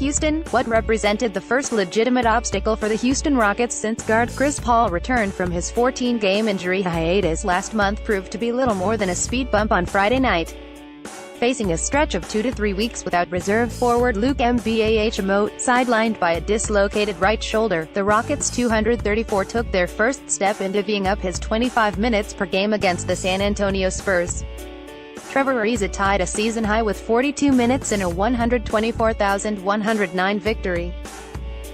Houston, what represented the first legitimate obstacle for the Houston Rockets since guard Chris Paul returned from his 14-game injury hiatus last month proved to be little more than a speed bump on Friday night. Facing a stretch of 2 to 3 weeks without reserve forward Luke Mbah, sidelined by a dislocated right shoulder, the Rockets' 234 took their first step into divvying up his 25 minutes per game against the San Antonio Spurs. Trevor Ariza tied a season high with 42 minutes in a 124,109 victory.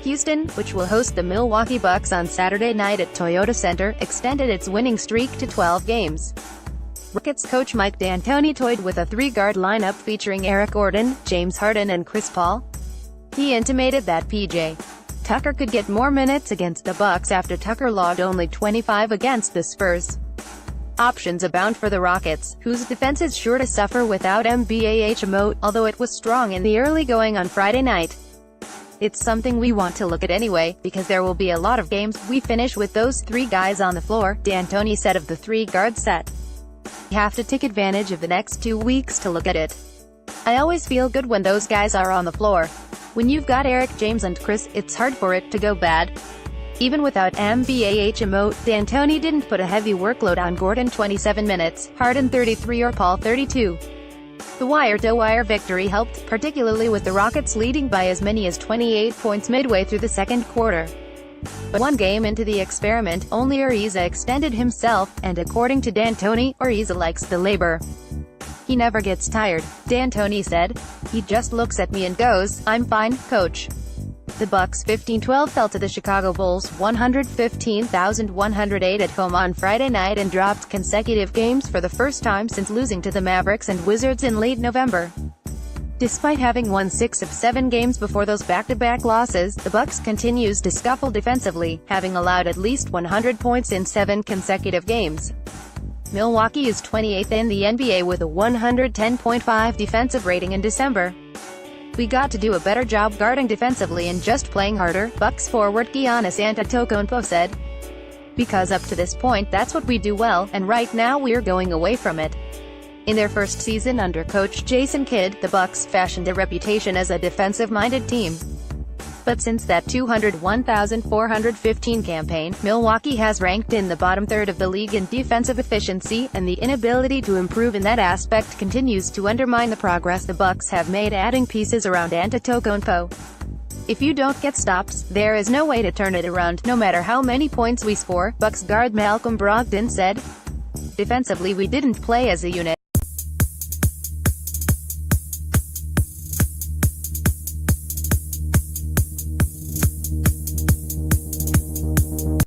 Houston, which will host the Milwaukee Bucks on Saturday night at Toyota Center, extended its winning streak to 12 games. Rockets coach Mike D'Antoni toyed with a three-guard lineup featuring Eric Gordon, James Harden and Chris Paul. He intimated that P.J. Tucker could get more minutes against the Bucks after Tucker logged only 25 against the Spurs. Options abound for the Rockets, whose defense is sure to suffer without Mbah, although it was strong in the early going on Friday night. It's something we want to look at anyway, because there will be a lot of games we finish with those three guys on the floor, D'Antoni said of the three-guard set. We have to take advantage of the next 2 weeks to look at it. I always feel good when those guys are on the floor. When you've got Eric, James and Chris, it's hard for it to go bad. Even without Mbah, D'Antoni didn't put a heavy workload on Gordon 27 minutes, Harden 33 or Paul 32. The wire-to-wire victory helped, particularly with the Rockets leading by as many as 28 points midway through the second quarter. But one game into the experiment, only Ariza extended himself, and according to D'Antoni, Ariza likes the labor. He never gets tired, D'Antoni said. He just looks at me and goes, "I'm fine, coach." The Bucks 15-12 fell to the Chicago Bulls 115,108 at home on Friday night and dropped consecutive games for the first time since losing to the Mavericks and Wizards in late November. Despite having won 6 of 7 games before those back-to-back losses, the Bucks continues to scuffle defensively, having allowed at least 100 points in 7 consecutive games. Milwaukee is 28th in the NBA with a 110.5 defensive rating in December. "We got to do a better job guarding defensively and just playing harder," Bucks forward Giannis Antetokounmpo said. "Because up to this point that's what we do well, and right now we're going away from it." In their first season under coach Jason Kidd, the Bucks fashioned a reputation as a defensive-minded team. But since that 201,415 campaign, Milwaukee has ranked in the bottom third of the league in defensive efficiency, and the inability to improve in that aspect continues to undermine the progress the Bucks have made adding pieces around Antetokounmpo. "If you don't get stops, there is no way to turn it around, no matter how many points we score," Bucks guard Malcolm Brogdon said. "Defensively we didn't play as a unit.